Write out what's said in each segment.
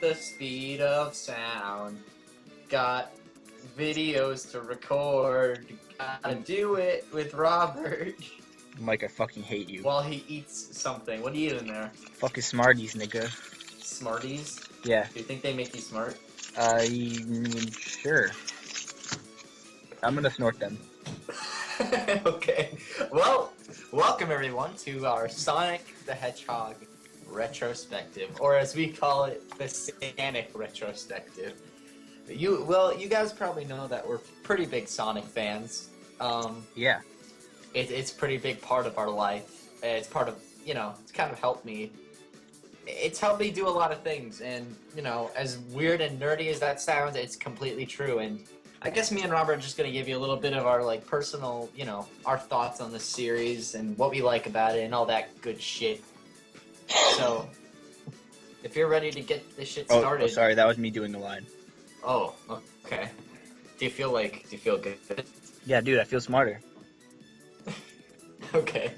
the speed of sound. Got videos to record. Gotta do it with Robert. Mike, I fucking hate you. While he eats something. What do you eat in there? Fucking Smarties, nigga. Smarties? Yeah. Do you think they make you smart? Sure. I'm gonna snort them. Okay. Well, welcome everyone to our Sonic the Hedgehog retrospective, or as we call it, the Sanic retrospective. You guys probably know that we're pretty big Sonic fans. Yeah. It's a pretty big part of our life. It's part of, it's kind of helped me. It's helped me do a lot of things, and, as weird and nerdy as that sounds, it's completely true, and I guess me and Robert are just going to give you a little bit of our, personal, our thoughts on the series and what we like about it and all that good shit. So, if you're ready to get this shit started... Oh, sorry, that was me doing the line. Oh, okay. Do you feel good? Yeah, dude, I feel smarter. Okay.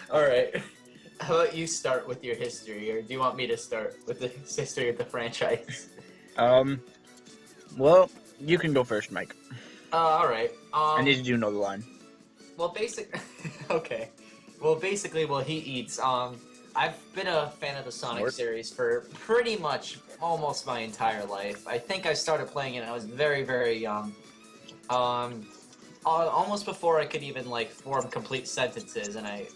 Alright. How about you start with your history, or do you want me to start with the history of the franchise? Well, you can go first, Mike. Alright. I need you to know the line. Well, okay. Well, basically, he eats. I've been a fan of the Sonic series for pretty much almost my entire life. I think I started playing it when I was very, very young. Almost before I could even, form complete sentences, and I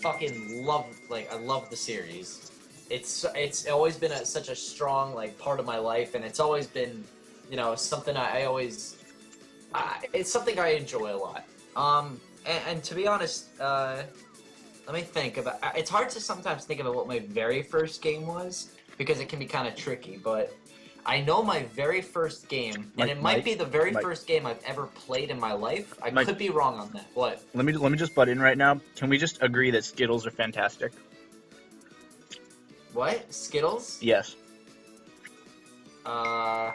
fucking love, I love the series. It's always been such a strong, part of my life, and it's always been, something it's something I enjoy a lot. And to be honest, let me think about. It's hard to sometimes think about what my very first game was because it can be kind of tricky. But I know my very first game, and it might be the very first game I've ever played in my life. I could be wrong on that. What? Let me just butt in right now. Can we just agree that Skittles are fantastic? What? Skittles? Yes. Yeah,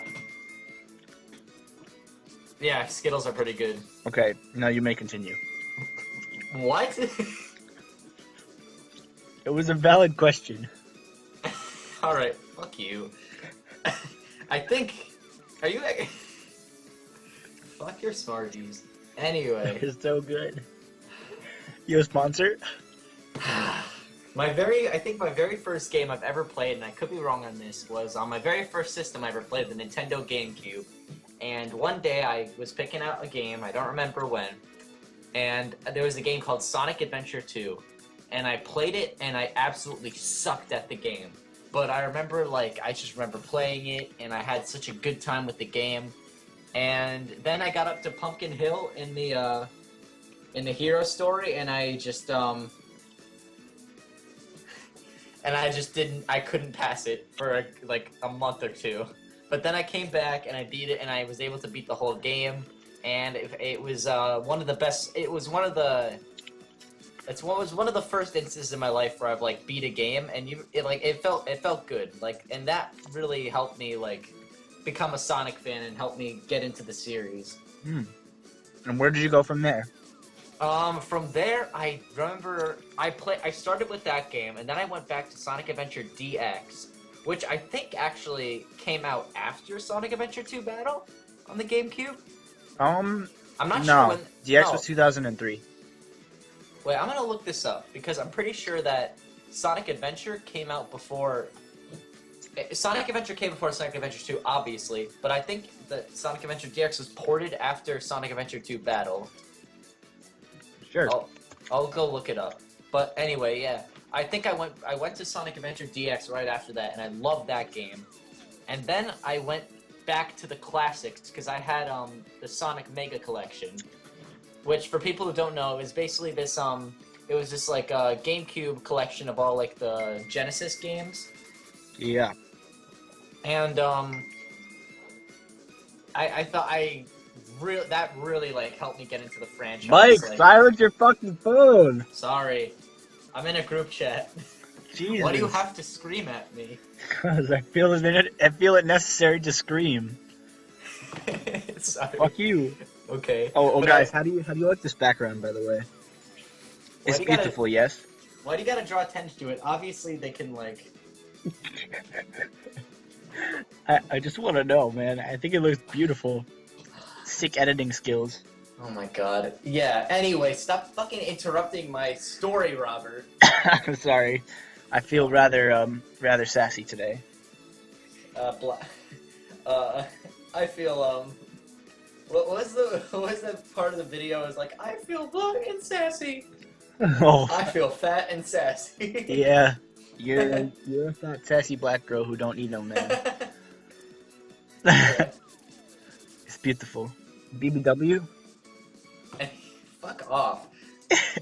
Skittles are pretty good. Okay, now you may continue. What? It was a valid question. Alright, fuck you. I think... Are you... Fuck your Smarties. Anyway. It's so good. You a sponsor? I think my very first game I've ever played, and I could be wrong on this, was on my very first system I ever played, the Nintendo GameCube. And one day I was picking out a game, I don't remember when, and there was a game called Sonic Adventure 2. And I played it, and I absolutely sucked at the game. But I remember, I just remember playing it, and I had such a good time with the game. And then I got up to Pumpkin Hill in the hero story, and I just, I couldn't pass it for, a month or two. But then I came back, and I beat it, and I was able to beat the whole game. And it was, one of the best, It's one of the first instances in my life where I've beat a game, and it felt good, and that really helped me become a Sonic fan and helped me get into the series. And where did you go from there? From there, I remember I started with that game, and then I went back to Sonic Adventure DX, which I think actually came out after Sonic Adventure 2 Battle on the GameCube. I'm not sure when. DX was 2003. Wait, I'm gonna look this up, because I'm pretty sure that Sonic Adventure came out before... Sonic Adventure came before Sonic Adventure 2, obviously, but I think that Sonic Adventure DX was ported after Sonic Adventure 2 Battle. Sure. I'll go look it up. But anyway, yeah. I think I went to Sonic Adventure DX right after that, and I loved that game. And then I went back to the classics, because I had the Sonic Mega Collection. Which, for people who don't know, is basically this, it was just a GameCube collection of all, the Genesis games. Yeah. And, I thought that really, helped me get into the franchise. Mike, silence your fucking phone! Sorry. I'm in a group chat. Jesus. Why do you have to scream at me? Because I feel it necessary to scream. Sorry. Fuck you. Okay. Oh, guys, how do you like this background, by the way? It's beautiful, yes? Why do you gotta draw attention to it? Obviously, they can, I just want to know, man. I think it looks beautiful. Sick editing skills. Oh my god. Yeah, anyway, stop fucking interrupting my story, Robert. I'm sorry. I feel rather sassy today. I feel, what was the part of the video? It was like, I feel black and sassy. Oh, I feel fat and sassy. yeah. You're a fat, sassy black girl who don't need no man. Yeah. It's beautiful. BBW? Fuck off.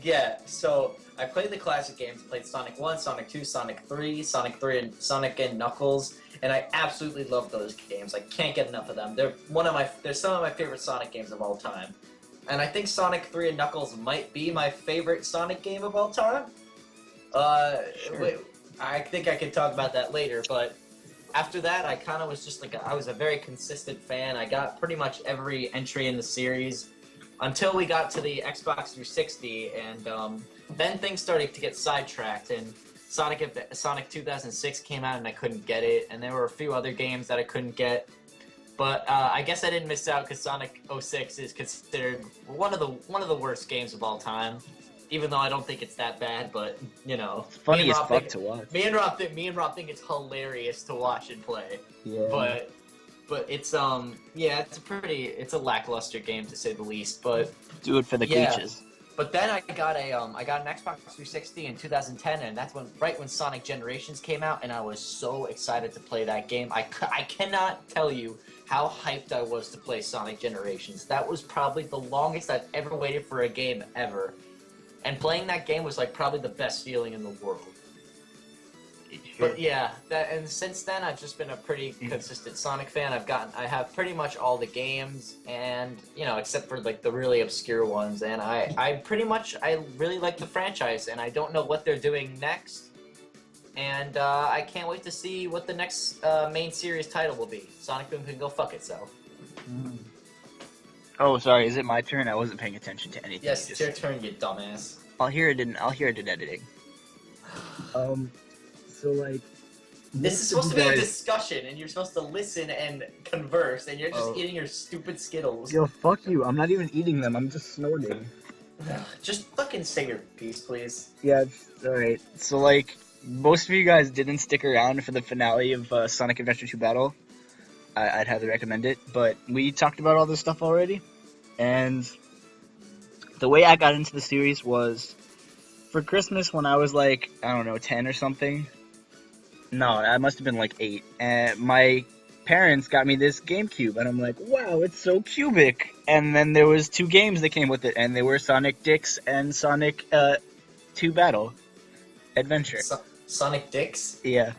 Yeah, so I played the classic games. Played Sonic 1, Sonic 2, Sonic 3, Sonic 3, and Sonic and Knuckles, and I absolutely love those games. I can't get enough of them. They're some of my favorite Sonic games of all time. And I think Sonic 3 and Knuckles might be my favorite Sonic game of all time. Sure. Wait, I think I could talk about that later, but after that, I kind of was just like, I was a very consistent fan. I got pretty much every entry in the series until we got to the Xbox 360, and then things started to get sidetracked, and Sonic 2006 came out, and I couldn't get it, and there were a few other games that I couldn't get. But I guess I didn't miss out because Sonic 06 is considered one of the worst games of all time. Even though I don't think it's that bad, but you know, It's funny me and as Rob fuck think- to watch. Me and Rob think it's hilarious to watch and play. Yeah. But it's yeah, it's a lackluster game to say the least. But Do it for the Yeah. glitches. but then I got an Xbox 360 in 2010, and that's right when Sonic Generations came out, and I was so excited to play that game. I cannot tell you how hyped I was to play Sonic Generations. That was probably the longest I've ever waited for a game ever. And playing that game was like probably the best feeling in the world. But yeah, and since then I've just been a pretty consistent Sonic fan. I have pretty much all the games, and you know, except for like the really obscure ones. And I really like the franchise, and I don't know what they're doing next. And I can't wait to see what the next main series title will be. Sonic Boom can go fuck itself. Oh, sorry. Is it my turn? I wasn't paying attention to anything. Yes, you it's just your turn, you dumbass. I'll hear it in editing. So like, This is supposed to be a discussion, and you're supposed to listen and converse, and you're just Oh. eating your stupid Skittles. Yo, fuck you. I'm not even eating them. I'm just snorting. Just fucking say your piece, please. Yeah, it's alright. So like, most of you guys didn't stick around for the finale of Sonic Adventure 2 Battle. I'd highly recommend it, but we talked about all this stuff already, and the way I got into the series was for Christmas when I was like, I don't know, 10 or something. No, I must have been like 8, and my parents got me this GameCube, and I'm like, wow, it's so cubic. And then there was 2 games that came with it, and they were Sonic Dix and Sonic 2 Battle Adventure. Sonic Dicks? Yeah.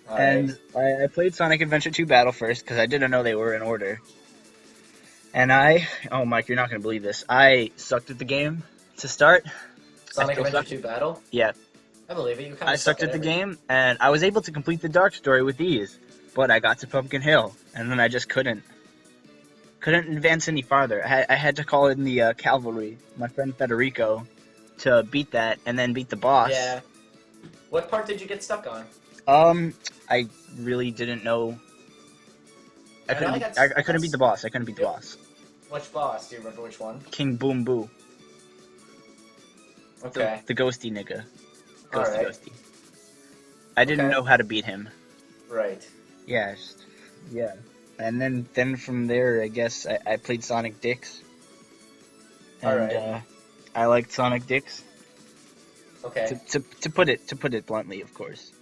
Alright. And I played Sonic Adventure 2 Battle first, because I didn't know they were in order. And oh Mike, you're not going to believe this. I sucked at the game to start. Sonic still Adventure suck. 2 Battle? Yeah, I believe it. You kind I of sucked at the game, and I was able to complete the Dark Story with ease. But I got to Pumpkin Hill, and then I just couldn't advance any farther. I had to call in the cavalry, my friend Federico, to beat that, and then beat the boss. Yeah. What part did you get stuck on? I really didn't know. I I know I couldn't beat the boss. I couldn't beat the Yep. boss. Which boss? Do you remember which one? King Boom Boo. Okay. The ghosty nigga. Ghosty Alright. ghosty. I didn't Okay. know how to beat him. Right. Yeah, yeah. And then from there, I guess I played Sonic Dix. And Alright. I liked Sonic Dix. Okay. To put it bluntly, of course.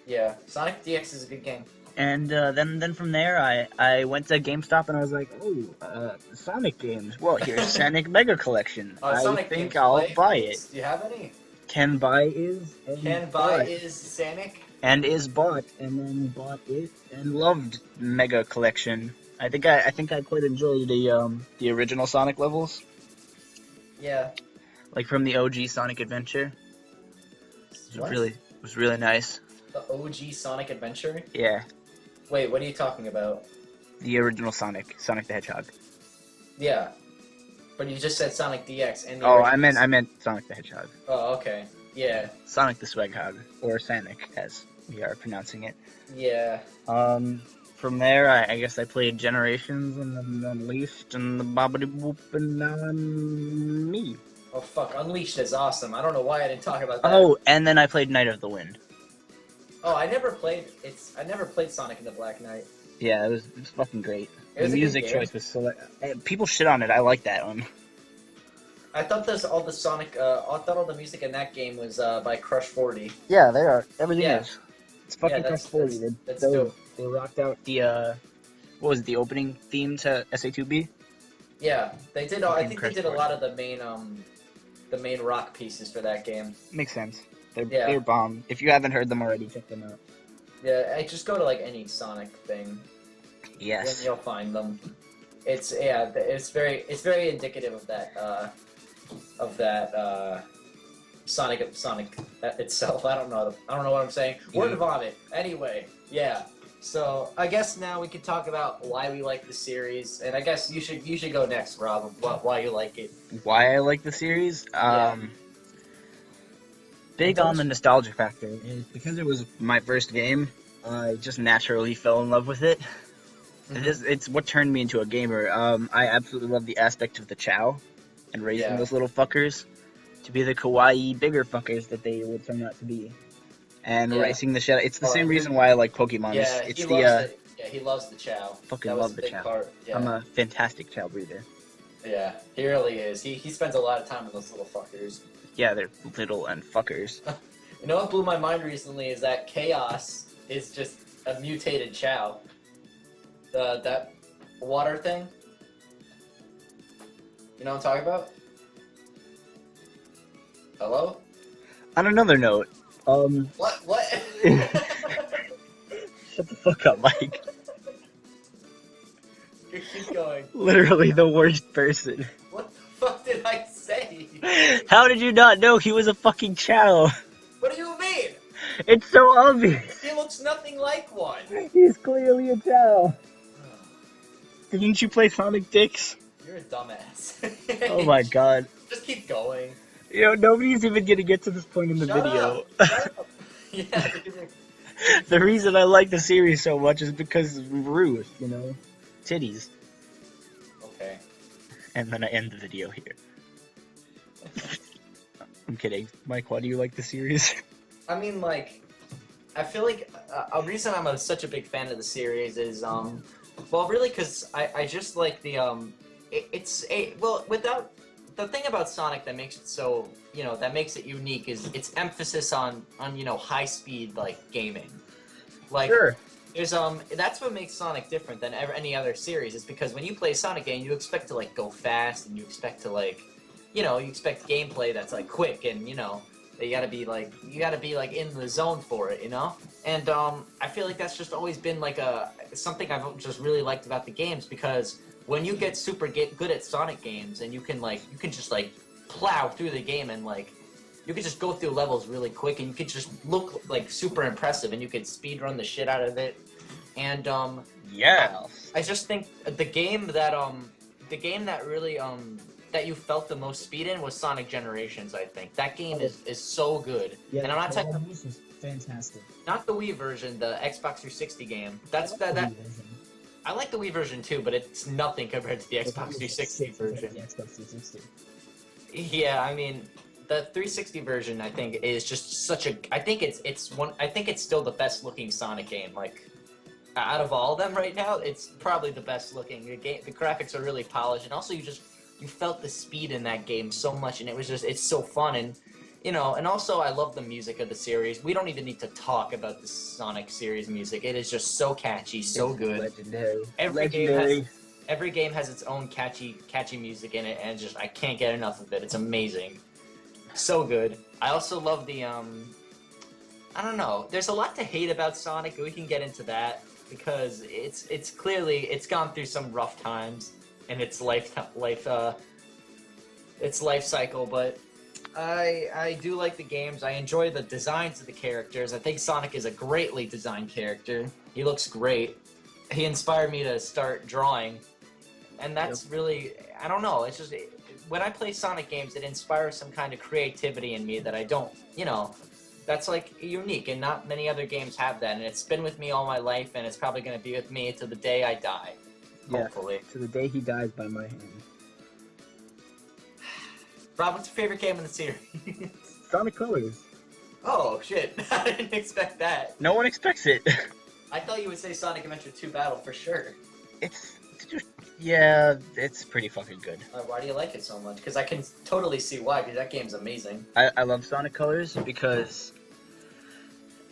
Yeah. Sonic DX is a good game. And then from there, I went to GameStop and I was like, oh, Sonic games. Well, here's Sonic Mega Collection. I Sonic think games, I'll play, buy please. it. Do you have any? Can buy is and Can buy is Sonic. and is bought, and then bought it and loved Mega Collection. I think I quite enjoyed the original Sonic levels, Yeah. like from the OG Sonic Adventure. It What? was really nice. The OG Sonic Adventure? Yeah, Wait, what are you talking about? the original Sonic the Hedgehog. Yeah. But you just said Sonic DX and the Oh, original- I meant Sonic the Hedgehog. Oh, okay. Yeah. Sonic the Swaghog, or Sonic as we are pronouncing it. Yeah. From there, I guess I played Generations and then Unleashed and the Bobbity Boop and me. Oh fuck, Unleashed is awesome. I don't know why I didn't talk about that. Oh, and then I played Night of the Wind. Oh, I never played Sonic and the Black Knight. Yeah, it was fucking great. It was The a good music game. choice was so. People shit on it. I like that one. I thought all the music in that game was by Crush 40. Yeah, they are. Everything Yeah. is. It's fucking Yeah, Crush 40. that's They- dope. They rocked out the what was it, the opening theme to SA2B? Yeah, they did. I Fucking think they Crush did a 40. lot of the main rock pieces for that game. Makes sense. Yeah. They're bomb. If you haven't heard them already, check them out. Yeah, I just go to like any Sonic thing, and Yes. you'll find them. It's very indicative of that Sonic itself. I don't know what I'm saying. Word Yeah. vomit. Anyway, yeah. So I guess now we could talk about why we like the series, and I guess you should go next, Rob. Of why you like it. Why I like the series? Yeah. Big on the nostalgia factor. And because it was my first game, I just naturally fell in love with it. It's what turned me into a gamer. I absolutely love the aspect of the Chow and raising Yeah. those little fuckers to be the kawaii bigger fuckers that they would turn out to be. And Yeah. racing the shadow. It's the Oh, same reason why I like Pokemon. Yeah, It's he the loves he loves the Chow. fucking That was love a the big Chow. part. Yeah. I'm a fantastic Chow breeder. Yeah, he really is. He spends a lot of time with those little fuckers. Yeah, they're little and fuckers. You know what blew my mind recently is that Chaos is just a mutated Chow. That water thing. You know what I'm talking about? Hello? On another note, What? What? shut the fuck up, Mike. Keep going. Literally the worst person. What the fuck did I say? How did you not know he was a fucking Chow? What do you mean? It's so obvious. He looks nothing like one. He's clearly a Chow. Didn't you play Sonic Dix? You're a dumbass. Oh my god. Just keep going. You know, nobody's even gonna get to this point in the Shut video. up. Shut up. Yeah. The reason I like the series so much is because of Ruth, you know? Titties. Okay. And then I end the video here. I'm kidding. Mike, why do you like the series? I mean, like, I feel like a reason I'm such a big fan of the series is, well, really, because I just like the, without, the thing about Sonic that makes it so, you know, that makes it unique is its emphasis on you know, high-speed, like, gaming. Like, Sure. there's, that's what makes Sonic different than any other series, is because when you play a Sonic game, you expect to, like, go fast, and you expect to, like, you know, you expect gameplay that's, like, quick, and, you know, you gotta be, like, in the zone for it, you know? And, I feel like that's just always been, like, something I've just really liked about the games, because when you get super good at Sonic games, and you can just, like, plow through the game, and, like, you can just go through levels really quick, and you can just look, like, super impressive, and you can speedrun the shit out of it. And, Yeah. I just think the game that really, that you felt the most speed in was Sonic Generations, I think. That game is so good. And I'm not talking, This was fantastic. not the Wii version, the Xbox 360 game. That I like the Wii version too, but it's nothing compared to the Xbox 360 version. Xbox 360. Yeah, I mean, the 360 version I think is just such a. I think it's still the best looking Sonic game. Like, out of all of them right now, it's probably the best looking. The graphics are really polished, and also you felt the speed in that game so much, and it's so fun, and you know, and also I love the music of the series. We don't even need to talk about the Sonic series music. It is just so catchy, so good. Legendary. Every game has its own catchy music in it, and just I can't get enough of it. It's amazing, so good. I also love the I don't know. There's a lot to hate about Sonic. We can get into that because it's clearly gone through some rough times in its life cycle, but I do like the games. I enjoy the designs of the characters. I think Sonic is a greatly designed character. He looks great. He inspired me to start drawing, and that's really, I don't know, it's just, when I play Sonic games, it inspires some kind of creativity in me that I don't, you know, that's like unique, and not many other games have that. And it's been with me all my life, and it's probably going to be with me to the day I die. Yeah. Hopefully. To the day he dies by my hand. Rob, what's your favorite game in the series? Sonic Colors. Oh shit! I didn't expect that. No one expects it. I thought you would say Sonic Adventure 2 Battle for sure. Yeah, it's pretty fucking good. Why do you like it so much? Because I can totally see why. Because that game's amazing. I love Sonic Colors because.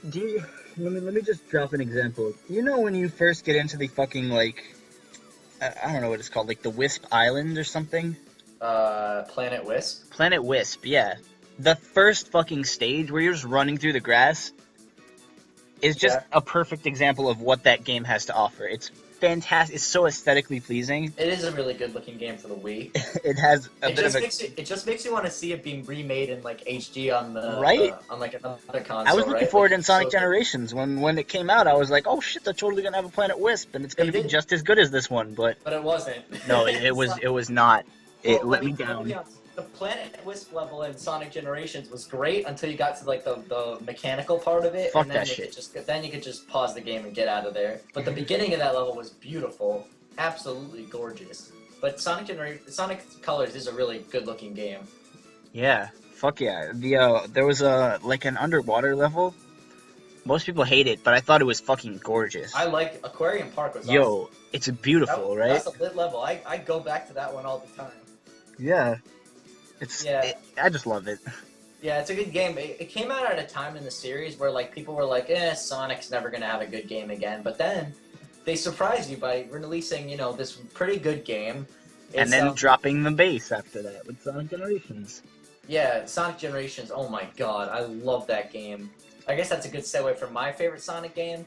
Let me just drop an example. You know when you first get into the fucking like, I don't know what it's called, like the Wisp Island or something. Planet Wisp. Planet Wisp, yeah. The first fucking stage where you're just running through the grass is just a perfect example of what that game has to offer. It's fantastic. It's so aesthetically pleasing. It is a really good looking game for the Wii. It has It just makes you want to see it being remade in like HD on the on like another console. I was looking forward like, in Sonic Generations when it came out. I was like, oh shit, they're totally gonna have a Planet Wisp, and it's gonna be just as good as this one. But it wasn't. No, it was not. It let me down. The Planet Wisp level in Sonic Generations was great until you got to like the mechanical part of it. Fuck and then that shit. Then you could just pause the game and get out of there. But the beginning of that level was beautiful, absolutely gorgeous. But Sonic Colors is a really good looking game. Yeah, fuck yeah. There was like an underwater level. Most people hate it, but I thought it was fucking gorgeous. I liked Aquarium Park was Yo, it's beautiful, right? That's a lit level. I go back to that one all the time. Yeah. I just love it. Yeah, it's a good game. It came out at a time in the series where like people were like, Sonic's never gonna have a good game again. But then they surprised you by releasing, this pretty good game. And then dropping the bass after that with Sonic Generations. Yeah, Sonic Generations. Oh my god, I love that game. I guess that's a good segue from my favorite Sonic game.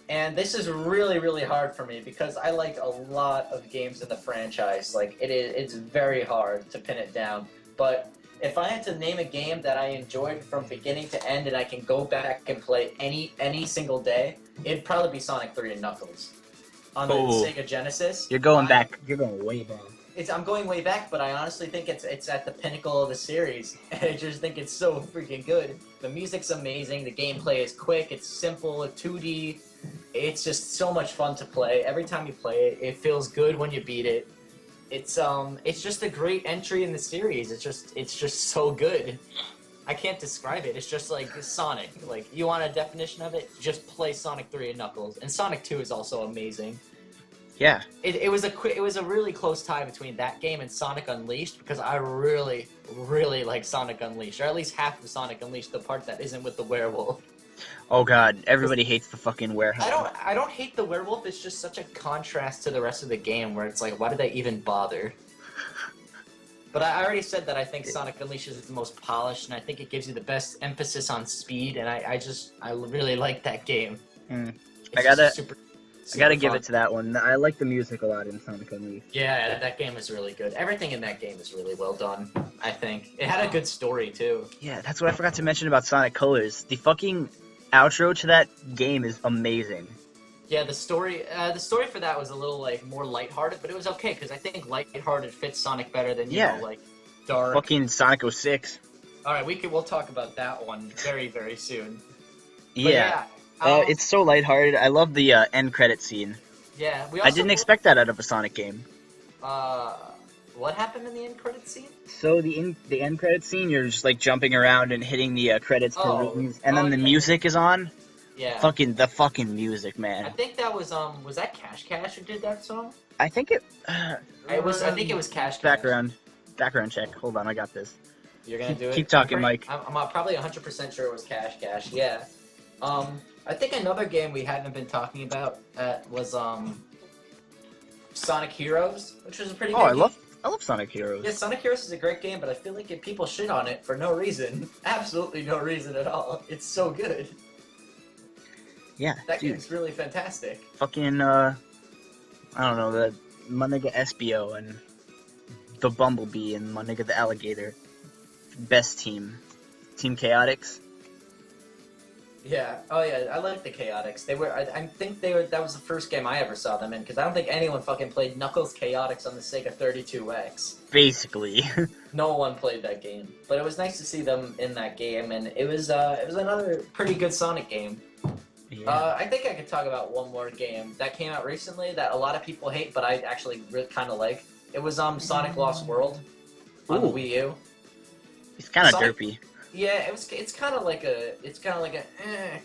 And this is really, really hard for me because I like a lot of games in the franchise. Like it's very hard to pin it down. But if I had to name a game that I enjoyed from beginning to end and I can go back and play any single day, it'd probably be Sonic 3 and Knuckles. On the Sega Genesis. You're going back. You're going way back. I'm going way back, but I honestly think it's at the pinnacle of the series. And I just think it's so freaking good. The music's amazing. The gameplay is quick. It's simple. 2D. It's just so much fun to play. Every time you play it, it feels good when you beat it. It's just a great entry in the series. It's just so good. I can't describe it. It's just like Sonic. Like, you want a definition of it? Just play Sonic 3 and Knuckles. And Sonic 2 is also amazing. Yeah. It was a really close tie between that game and Sonic Unleashed because I really, really like Sonic Unleashed, or at least half of Sonic Unleashed, the part that isn't with the werewolf. Oh god, everybody hates the fucking werewolf. I don't hate the werewolf. It's just such a contrast to the rest of the game where it's like, why did they even bother? But I already said that I think Sonic Unleashed is the most polished, and I think it gives you the best emphasis on speed, and I really like that game. I gotta fun. give it to that one. I like the music a lot in Sonic Unleashed. Yeah, that game is really good. Everything in that game is really well done, I think. It had a good story, too. Yeah, that's what I forgot to mention about Sonic Colors. The fucking outro to that game is amazing. Yeah, the story for that was a little like more lighthearted, but it was okay because I think lighthearted fits Sonic better than like dark. Fucking Sonic 06. All right, we'll talk about that one very, very soon. Yeah. It's so lighthearted. I love the end credit scene. Yeah, I didn't expect that out of a Sonic game. What happened in the end credit scene? So the end credit scene, you're just like jumping around and hitting the credits for reasons, and then the music is on. Yeah. The fucking music, man. I think that was that Cash Cash who did that song? I think it. I think it was Cash Cash. Background check. Hold on, I got this. You're gonna do it. Keep talking, Mike. I'm probably 100% sure it was Cash Cash. Yeah. I think another game we hadn't been talking about was Sonic Heroes, which was a pretty good game. I love Sonic Heroes. Yeah, Sonic Heroes is a great game, but I feel like people shit on it for no reason. Absolutely no reason at all. It's so good. Yeah, that game's really fantastic. Fucking, I don't know, the my nigga SBO and the Bumblebee and my nigga the Alligator. Best team. Team Chaotix. Yeah. Oh yeah. I like the Chaotix. They were. I think they were. That was the first game I ever saw them in because I don't think anyone fucking played Knuckles Chaotix on the Sega 32X. Basically. No one played that game, but it was nice to see them in that game, and it was another pretty good Sonic game. Yeah. I think I could talk about one more game that came out recently that a lot of people hate, but I actually really kind of like. It was Sonic Lost World on the Ooh. Wii U. It's kind of Sonic- derpy. Yeah, it's kind of like a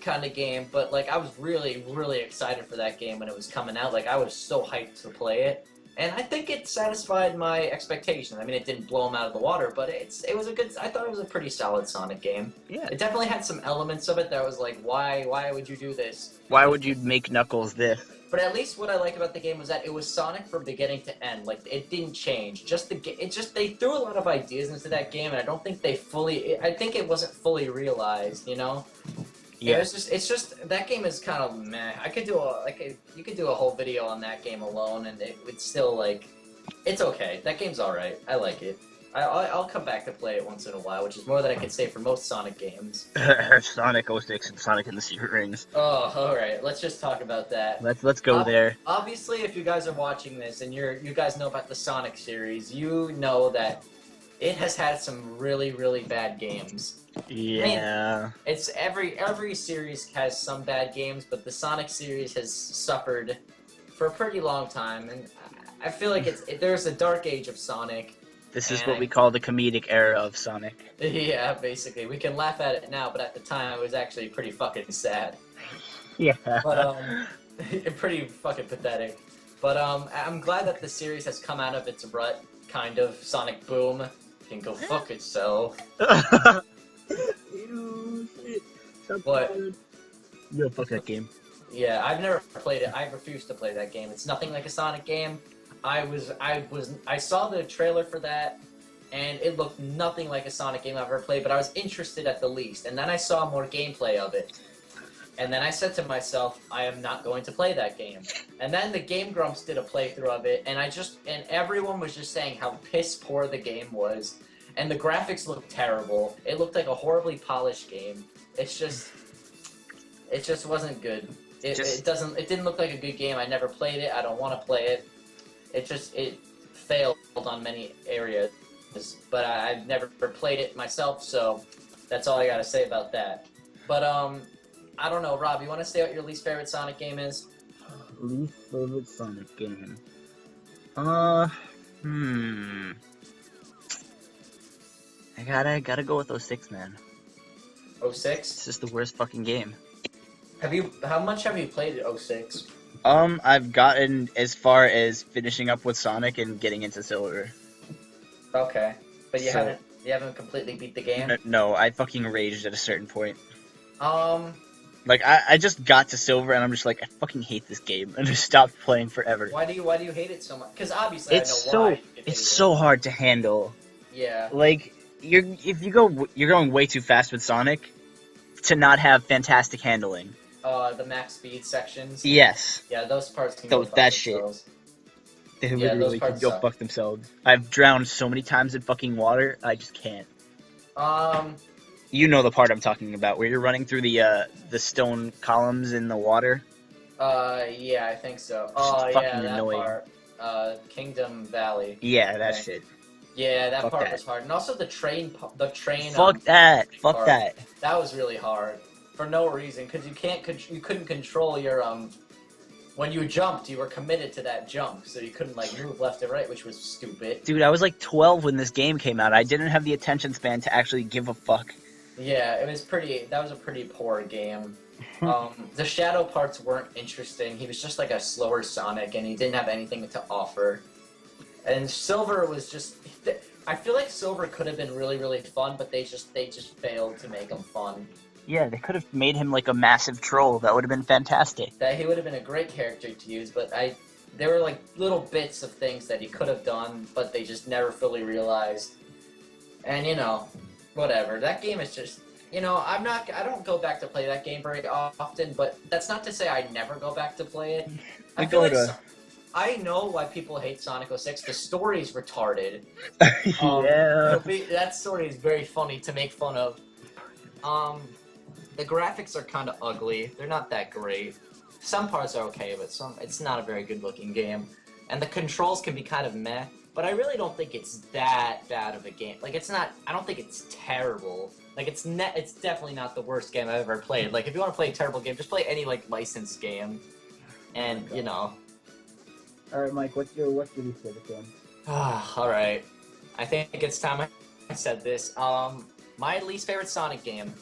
kind of game, but like I was really excited for that game when it was coming out. Like I was so hyped to play it, and I think it satisfied my expectations. I mean, it didn't blow them out of the water, but it was a good. I thought it was a pretty solid Sonic game. Yeah. It definitely had some elements of it that was like, why would you do this? Why would you make Knuckles this? But at least what I like about the game was that it was Sonic from beginning to end. Like it didn't change. They threw a lot of ideas into that game, and I don't think they fully. I think it wasn't fully realized. You know. Yeah. It's just that game is kind of meh. I could do you could do a whole video on that game alone, and it would still like. It's okay. That game's all right. I like it. I'll come back to play it once in a while, which is more than I could say for most Sonic games. Sonic 06 and Sonic and the Secret Rings. Oh, all right. Let's just talk about that. Let's go there. Obviously, if you guys are watching this and you guys know about the Sonic series, you know that it has had some really bad games. Yeah. It's every series has some bad games, but the Sonic series has suffered for a pretty long time, and I feel like there's a dark age of Sonic. This is what we call the comedic era of Sonic. Yeah, basically. We can laugh at it now, but at the time it was actually pretty fucking sad. Yeah. But pretty fucking pathetic. But I'm glad that the series has come out of its rut, kind of. Sonic Boom can go fuck itself. What? No, fuck that game. Yeah, I've never played it. I refuse to play that game. It's nothing like a Sonic game. I saw the trailer for that, and it looked nothing like a Sonic game I've ever played, but I was interested at the least. And then I saw more gameplay of it. And then I said to myself, I am not going to play that game. And then the Game Grumps did a playthrough of it, and everyone was just saying how piss poor the game was. And the graphics looked terrible. It looked like a horribly polished game. It just wasn't good. It didn't look like a good game. I never played it. I don't want to play it. It failed on many areas, but I've never played it myself, so that's all I gotta say about that. But I don't know, Rob, you want to say what your least favorite Sonic game is? Least favorite Sonic game? I gotta go with 06, man. 06? It's just the worst fucking game. How much have you played 06? I've gotten as far as finishing up with Sonic and getting into Silver. Okay, but you haven't completely beat the game? No, I fucking raged at a certain point. Like I just got to Silver and I'm just like, I fucking hate this game, and just stopped playing forever. Why do you hate it so much? Because obviously It's I know why. It's so hard to handle. Yeah. Like you're going way too fast with Sonic to not have fantastic handling. The max speed sections. Yes. Yeah, those parts can So go that fuck shit. themselves. They Yeah, literally those parts could go suck. fuck themselves. I've drowned so many times in fucking water, I just can't. You know the part I'm talking about, where you're running through the stone columns in the water. Yeah, I think so. Oh, fucking yeah, that annoying. part. Kingdom Valley. Yeah, that Okay. shit. Yeah, that Fuck part that. was hard, and also the train. Fuck that. Fuck part. that. That was really hard for no reason, because you couldn't control your When you jumped, you were committed to that jump, so you couldn't like move left and right, which was stupid. Dude, I was like 12 when this game came out. I didn't have the attention span to actually give a fuck. Yeah, that was a pretty poor game. The shadow parts weren't interesting. He was just like a slower Sonic, and he didn't have anything to offer. And Silver was just. I feel like Silver could have been really fun, but they just failed to make him fun. Yeah, they could have made him like a massive troll. That would have been fantastic. That he would have been a great character to use, but there were like little bits of things that he could have done, but they just never fully realized. And whatever. That game is just, I don't go back to play that game very often, but that's not to say I never go back to play it. I know why people hate Sonic 06. The story's retarded. Yeah. That story is very funny to make fun of. The graphics are kind of ugly. They're not that great. Some parts are okay, but it's not a very good looking game. And the controls can be kind of meh. but I really don't think it's that bad of a game. Like, it's not. I don't think it's terrible. Like, it's definitely not the worst game I've ever played. Like, if you want to play a terrible game, just play any like licensed game, and you know. All right, Mike. What's your least favorite game? All right. I think it's time I said this. My least favorite Sonic game,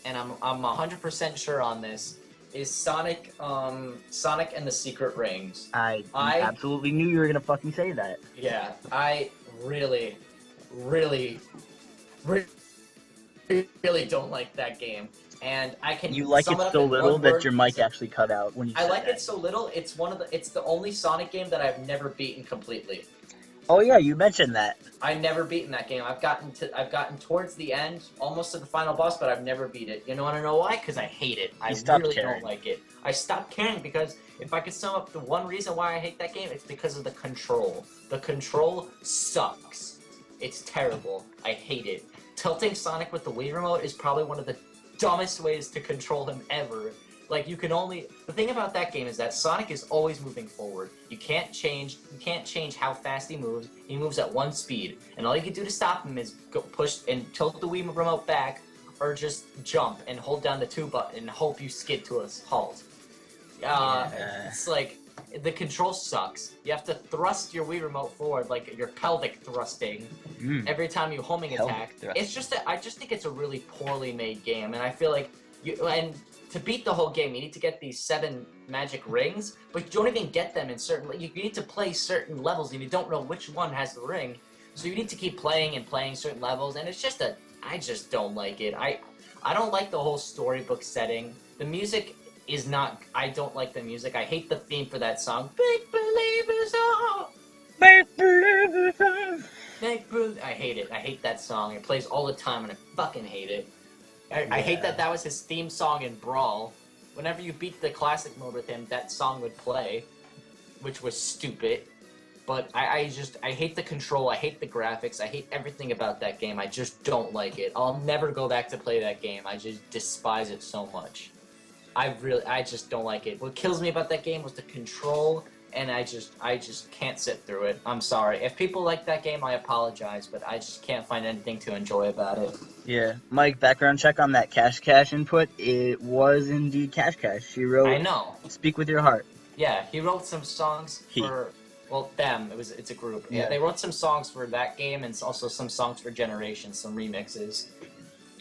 and I'm 100% sure on this, is Sonic and the Secret Rings. I absolutely knew you were gonna fucking say that. Yeah, I really, really, really don't like that game. And I can. You like sum it up so in little one that word. your mic actually cut out when you I said like that. it so little. It's the only Sonic game that I've never beaten completely. Oh yeah, you mentioned that. I've never beaten that game. I've gotten towards the end, almost to the final boss, but I've never beat it. You want to know why? Because I hate it. I really don't like it. I stopped caring because if I could sum up the one reason why I hate that game, it's because of the control. The control sucks. It's terrible. I hate it. Tilting Sonic with the Wii remote is probably one of the dumbest ways to control him ever. Like, the thing about that game is that Sonic is always moving forward. You can't change how fast he moves. He moves at one speed. And all you can do to stop him is go push and tilt the Wii remote back, or just jump and hold down the 2 button and hope you skid to a halt. It's like, the control sucks. You have to thrust your Wii remote forward, like your pelvic thrusting, every time you homing attack. It's just that I just think it's a really poorly made game, and I feel like to beat the whole game, you need to get these 7 magic rings, but you don't even get them in certain. You need to play certain levels, and you don't know which one has the ring. So you need to keep playing and playing certain levels, and it's just I just don't like it. I don't like the whole storybook setting. The music is not. I don't like the music. I hate the theme for that song. Make believers all. Make believers. I hate it. I hate that song. It plays all the time, and I fucking hate it. I hate that was his theme song in Brawl. Whenever you beat the classic mode with him, that song would play, which was stupid. But I hate the control, I hate the graphics, I hate everything about that game. I just don't like it. I'll never go back to play that game. I just despise it so much. I just don't like it. What kills me about that game was the control, and I just can't sit through it. I'm sorry. If people like that game, I apologize, but I just can't find anything to enjoy about it. Yeah. Mike, background check on that Cash input. It was indeed Cash. She wrote, I know. Speak with your heart. Yeah, he wrote some songs for, well, them. It's a group. Yeah, they wrote some songs for that game and also some songs for Generations, some remixes.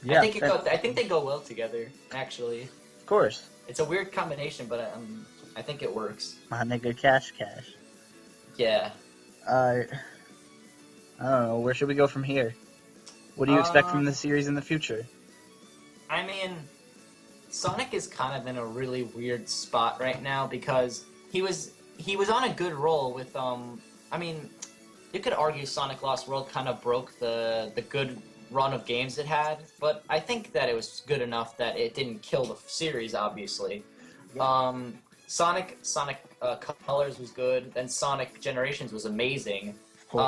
Yeah, I think they go well together, actually. Of course. It's a weird combination, but I think it works. My nigga Cash. Yeah. I don't know. Where should we go from here? What do you expect from the series in the future? I mean, Sonic is kind of in a really weird spot right now because he was on a good roll with I mean, you could argue Sonic Lost World kind of broke the good run of games it had, but I think that it was good enough that it didn't kill the series, obviously. Yeah. Sonic Colors was good, then Sonic Generations was amazing.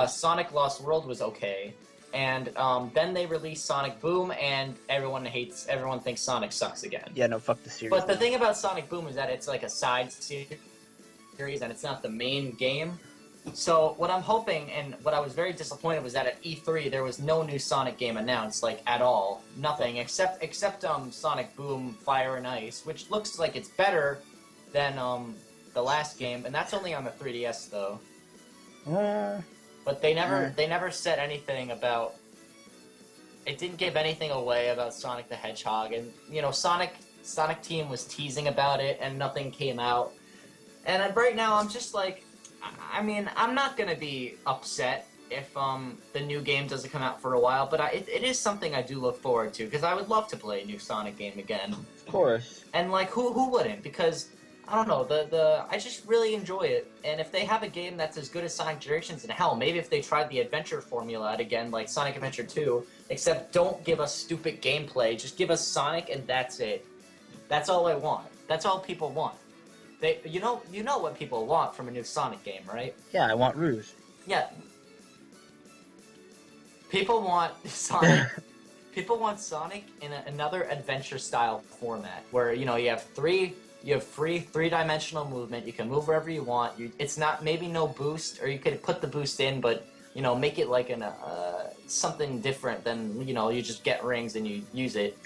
Sonic Lost World was okay, and then they released Sonic Boom, and everyone thinks Sonic sucks again. Yeah, no, fuck the series. But the thing about Sonic Boom is that it's like a side series, and it's not the main game. So what I'm hoping, and what I was very disappointed, was that at E3 there was no new Sonic game announced, like at all, nothing except Sonic Boom Fire and Ice, which looks like it's better than the last game, and that's only on the 3DS though. But they never said anything about. It didn't give anything away about Sonic the Hedgehog, and Sonic Team was teasing about it, and nothing came out. And right now I'm just like. I mean, I'm not gonna be upset if the new game doesn't come out for a while, but it is something I do look forward to because I would love to play a new Sonic game again. Of course. And like, who wouldn't? Because I don't know, I just really enjoy it. And if they have a game that's as good as Sonic Generations, and hell, maybe if they tried the adventure formula out again, like Sonic Adventure 2, except don't give us stupid gameplay, just give us Sonic and that's it. That's all I want. That's all people want. You know what people want from a new Sonic game, right? Yeah, I want Rouge. Yeah. People want Sonic. People want Sonic in another adventure-style format, where you have free three-dimensional movement. You can move wherever you want. It's not maybe no boost, or you could put the boost in, but make it like something different than you just get rings and you use it.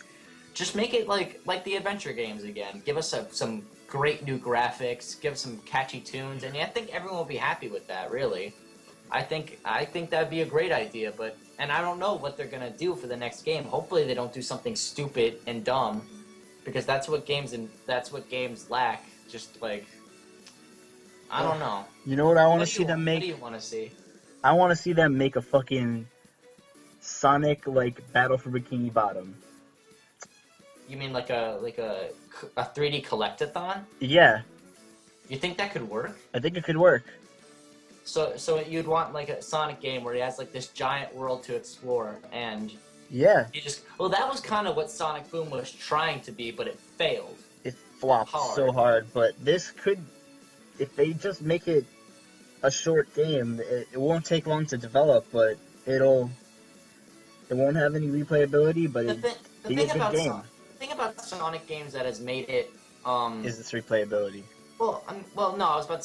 Just make it like the adventure games again. Give us some great new graphics. Give us some catchy tunes, and I think everyone will be happy with that. Really, I think that'd be a great idea. And I don't know what they're gonna do for the next game. Hopefully, they don't do something stupid and dumb, because that's what games lack. Just like I don't know. You know what I want to see them make? What do you want to see? I want to see them make a fucking Sonic like Battle for Bikini Bottom. You mean like a 3D collectathon? Yeah. You think that could work? I think it could work. So you'd want like a Sonic game where he has like this giant world to explore, and yeah, that was kind of what Sonic Boom was trying to be, but it failed. It flopped so hard. But this could, if they just make it a short game, it won't take long to develop, but it won't have any replayability, but it'd be a good game. The thing about Sonic games that has made it is this replayability. No, I was trying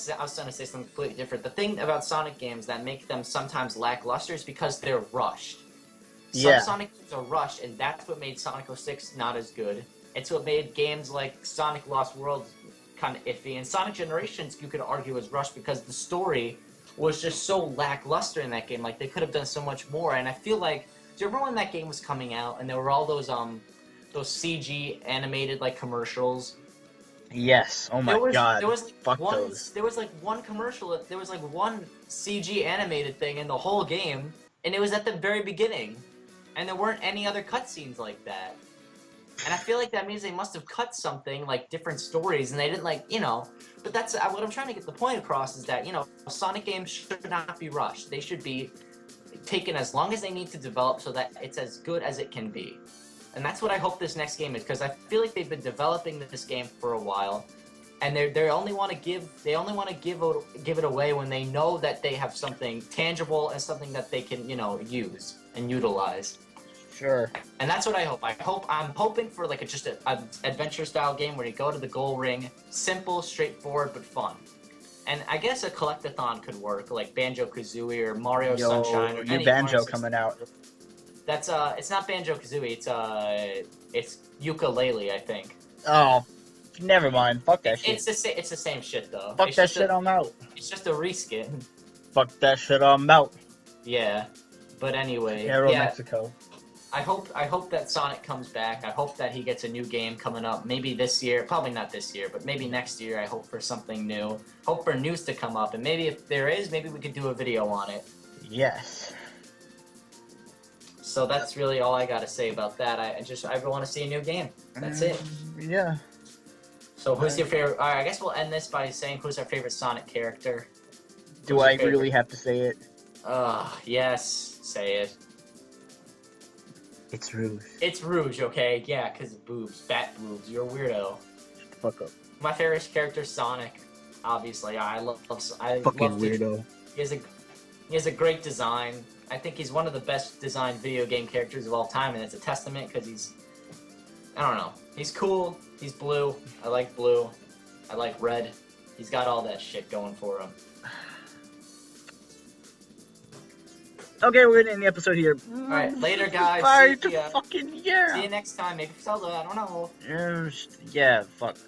to say something completely different. The thing about Sonic games that make them sometimes lackluster is because they're rushed. Some Sonic games are rushed, and that's what made Sonic 06 not as good. It's what made games like Sonic Lost Worlds kind of iffy, and Sonic Generations, you could argue, was rushed because the story was just so lackluster in that game. Like, they could have done so much more, and I feel like, do you remember when that game was coming out, and there were all those CG animated, like, commercials? Yes. Oh my god. Fuck those. There was like one commercial. There was like one CG animated thing in the whole game, and it was at the very beginning, and there weren't any other cutscenes like that. And I feel like that means they must have cut something, like different stories, and they didn't But that's what I'm trying to get the point across is that Sonic games should not be rushed. They should be taken as long as they need to develop so that it's as good as it can be. And that's what I hope this next game is, because I feel like they've been developing this game for a while, and they only want to give it away when they know that they have something tangible and something that they can use and utilize. Sure. And that's what I hope. I'm hoping for like just an adventure style game where you go to the goal ring, simple, straightforward, but fun. And I guess a collectathon could work, like Banjo-Kazooie or Mario Sunshine or new any Banjo Mario coming out. That's it's not Banjo-Kazooie. It's Yooka-Laylee, I think. Oh, never mind. Fuck that shit. It's the same shit though. Fuck that shit. I'm out. It's just a reskin. Fuck that shit. I'm out. Yeah, but anyway. Mexico. I hope that Sonic comes back. I hope that he gets a new game coming up. Maybe this year. Probably not this year, but maybe next year. I hope for something new. Hope for news to come up, and maybe if there is, maybe we could do a video on it. Yes. So that's really all I got to say about that. I want to see a new game. That's it. Yeah. So who's your favorite? All right, I guess we'll end this by saying who's our favorite Sonic character. Do I really have to say it? Yes. Say it. It's Rouge. It's Rouge, okay? Yeah, because of boobs. Bat boobs. You're a weirdo. Shut the fuck up. My favorite character is Sonic. Obviously, I love weirdo. He has a great design. I think he's one of the best designed video game characters of all time, and it's a testament because I don't know. He's cool. He's blue. I like blue. I like red. He's got all that shit going for him. Okay, we're gonna end the episode here. Alright, later guys. See you See you next time. Maybe Zelda, I don't know. Yeah, fuck.